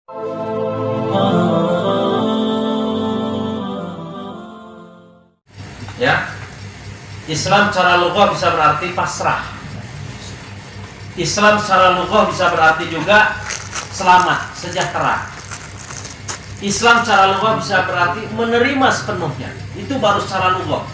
Ya, Islam secara lughah bisa berarti pasrah. Islam secara lughah bisa berarti juga selamat, sejahtera. Islam secara lughah bisa berarti menerima sepenuhnya. Itu baru secara lughah.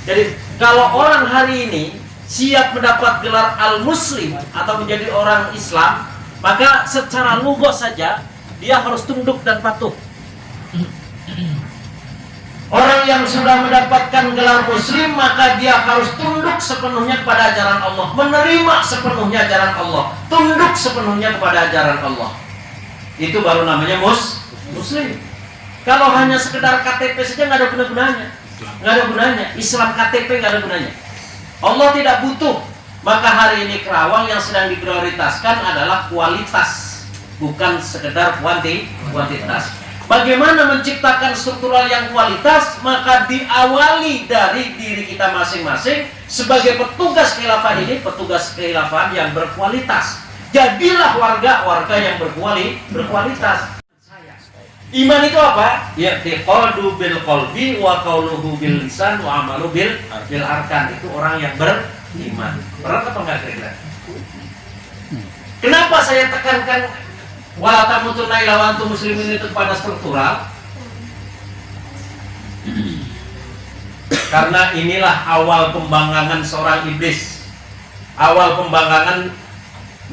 Jadi kalau orang hari ini siap mendapat gelar al-muslim atau menjadi orang Islam, maka secara lughah saja dia harus tunduk dan patuh. Orang yang sudah mendapatkan gelar muslim, maka dia harus tunduk sepenuhnya kepada ajaran Allah, menerima sepenuhnya ajaran Allah, tunduk sepenuhnya kepada ajaran Allah. Itu baru namanya muslim. Kalau hanya sekedar KTP saja nggak ada gunanya. Nggak ada gunanya. Islam KTP nggak ada gunanya. Allah tidak butuh. Maka hari ini Kerawang yang sedang diprioritaskan adalah kualitas, bukan sekedar kuantitas. Bagaimana menciptakan struktural yang kualitas? Maka diawali dari diri kita masing-masing sebagai petugas khilafah ini, petugas khilafah yang berkualitas. Jadilah warga yang berkualitas. Iman itu apa? Ya, qaldu bil qalbi wa qauluhu bil lisan wa amalu bil arkan. Itu orang yang beriman. Berat atau enggak kira-kira? Kenapa saya tekankan wala tamutunna illa wa antum muslimin itu kepada struktural? Karena inilah awal pembangkangan seorang iblis, awal pembangkangan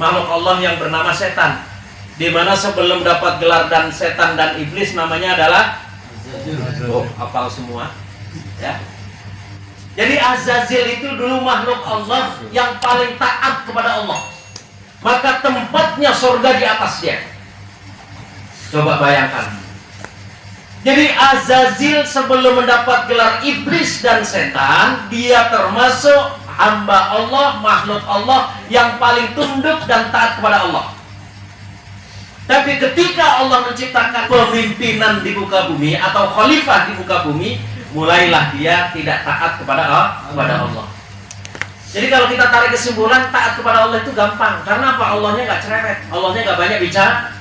makhluk Allah yang bernama setan, di mana sebelum dapat gelar dan setan dan iblis namanya adalah hafal semua ya. Jadi Azazil itu dulu makhluk Allah yang paling taat kepada Allah, maka tempatnya surga di atasnya. Coba bayangkan. Jadi Azazil sebelum mendapat gelar iblis dan setan, dia termasuk hamba Allah, makhluk Allah yang paling tunduk dan taat kepada Allah. Tapi ketika Allah menciptakan pemimpinan di muka bumi atau khalifah di muka bumi, mulailah dia tidak taat kepada Allah. Jadi kalau kita tarik kesimpulan, taat kepada Allah itu gampang. Karena apa? Allahnya nggak cerewet, Allahnya nggak banyak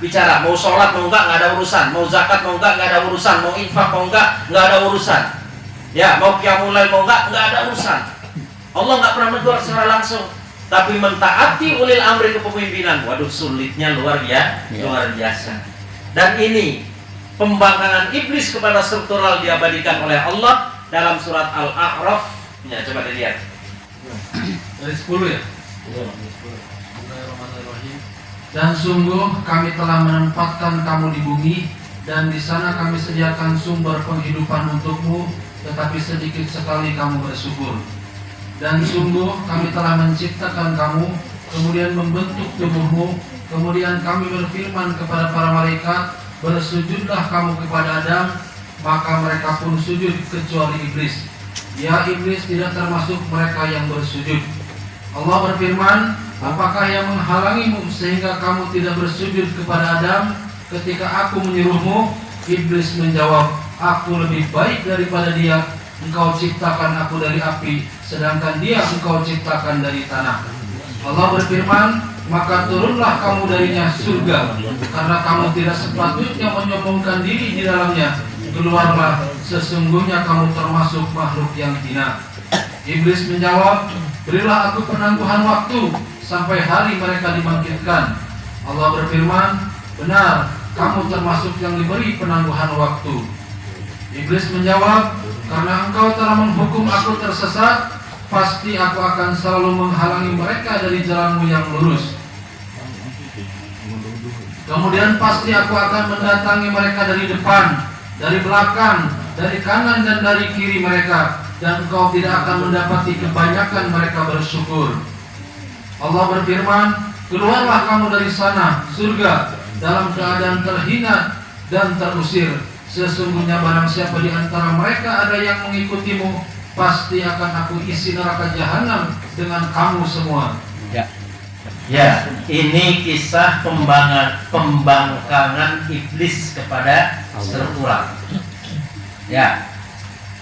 bicara. Mau sholat mau nggak ada urusan, mau zakat mau nggak ada urusan, mau infak mau nggak ada urusan. Ya, mau qiyamul lail mau nggak ada urusan. Allah nggak pernah menegur secara langsung. Tapi mentaati ulil amri kepemimpinan, waduh sulitnya luar biasa. Dan ini pembangkangan iblis kepada struktural diabadikan oleh Allah dalam surat Al-A'raf. Ya, coba dilihat. Dari 10 ya? Bismillahirrahmanirrahim. Dan sungguh kami telah menempatkan kamu di bumi, dan di sana kami sediakan sumber penghidupan untukmu, tetapi sedikit sekali kamu bersyukur. Dan sungguh kami telah menciptakan kamu, kemudian membentuk tubuhmu, kemudian kami berfirman kepada para malaikat, bersujudlah kamu kepada Adam, maka mereka pun sujud kecuali iblis. Ya, iblis tidak termasuk mereka yang bersujud. Allah berfirman, apakah yang menghalangimu sehingga kamu tidak bersujud kepada Adam ketika aku menyuruhmu? Iblis menjawab, aku lebih baik daripada dia. Engkau ciptakan aku dari api, sedangkan dia engkau ciptakan dari tanah. Allah berfirman, maka turunlah kamu darinya surga, karena kamu tidak sepatutnya menyombongkan diri di dalamnya. Keluarlah, sesungguhnya kamu termasuk makhluk yang hina. Iblis menjawab, berilah aku penangguhan waktu sampai hari mereka dibangkitkan. Allah berfirman, benar, kamu termasuk yang diberi penangguhan waktu. Iblis menjawab, karena engkau telah menghukum aku tersesat, pasti aku akan selalu menghalangi mereka dari jalanmu yang lurus. Kemudian pasti aku akan mendatangi mereka dari depan, dari belakang, dari kanan dan dari kiri mereka, dan engkau tidak akan mendapati kebanyakan mereka bersyukur. Allah berfirman, keluarlah kamu dari sana, surga, dalam keadaan terhina dan terusir. Sesungguhnya barang siapa di antara mereka ada yang mengikutimu, pasti akan aku isi neraka jahanam dengan kamu semua. Ya, ini kisah pembangkangan iblis kepada struktural. Ya,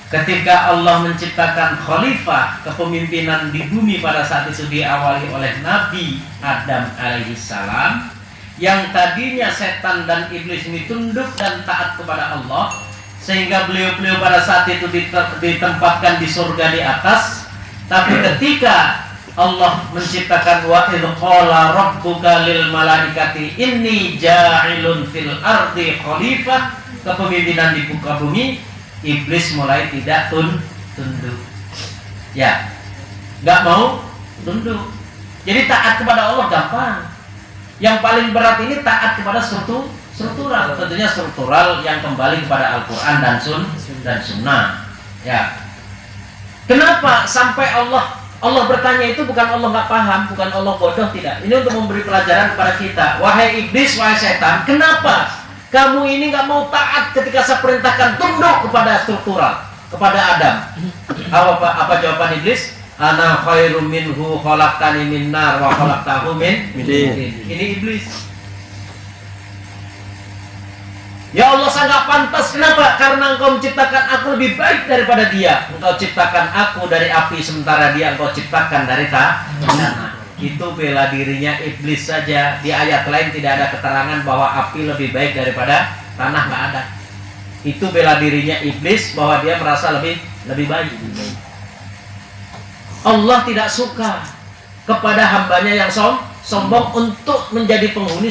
ketika Allah menciptakan khalifah, kepemimpinan di bumi pada saat itu diawali oleh Nabi Adam alaihissalam. yang tadinya setan dan iblis ini tunduk dan taat kepada Allah, sehingga beliau-beliau pada saat itu ditempatkan di surga di atas. Tapi ketika Allah menciptakan wa idh qala rabbuka lil malaikati inni ja'ilun fil ardi khalifah, kepemimpinan di muka bumi, iblis mulai tidak tunduk. Ya, nggak mau tunduk. Jadi taat kepada Allah gampang. Yang paling berat ini taat kepada struktural. Tentunya struktural yang kembali kepada Al-Quran dan Sunnah. Ya. Kenapa sampai Allah bertanya itu? Bukan Allah nggak paham, bukan Allah bodoh, tidak. Ini untuk memberi pelajaran kepada kita. Wahai iblis, wahai setan, kenapa kamu ini nggak mau taat ketika saya perintahkan tunduk kepada struktural, kepada Adam? Apa jawaban iblis? Ana khairum minhu khalaqtani min nar wa khalaqtahu min tin. Ini iblis. Ya Allah, saya nggak pantas. Kenapa? Karena engkau menciptakan aku lebih baik daripada dia. Engkau ciptakan aku dari api, sementara dia engkau ciptakan dari tanah. Itu bela dirinya iblis saja. Di ayat lain tidak ada keterangan bahwa api lebih baik daripada tanah, nggak ada. Itu bela dirinya iblis bahwa dia merasa lebih baik. Allah tidak suka kepada hambanya yang sombong untuk menjadi penghuni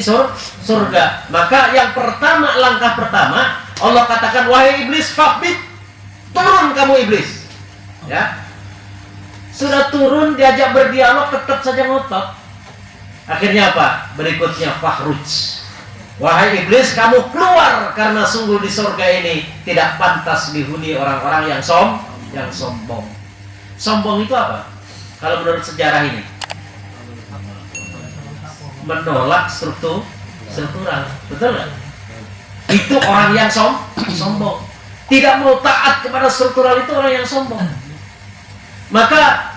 surga. Maka yang pertama, langkah pertama, Allah katakan, wahai iblis, fabit, turun kamu iblis. Ya, sudah turun, diajak berdialog, tetap saja ngotot. Akhirnya apa? Berikutnya fakhruj. Wahai iblis, kamu keluar, karena sungguh di surga ini tidak pantas dihuni orang-orang yang sombong. Sombong itu apa? Kalau menurut sejarah ini, menolak struktural, betul nggak? Itu orang yang sombong. Tidak mau taat kepada struktural, itu orang yang sombong. Maka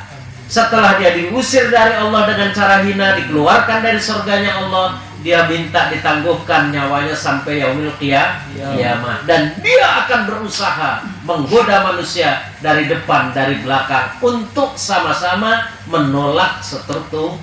setelah dia diusir dari Allah dengan cara hina, dikeluarkan dari surganya Allah, dia minta ditangguhkan nyawanya sampai yaumil qiyamah, dan dia akan berusaha menggoda manusia dari depan, dari belakang, untuk sama-sama menolak struktural.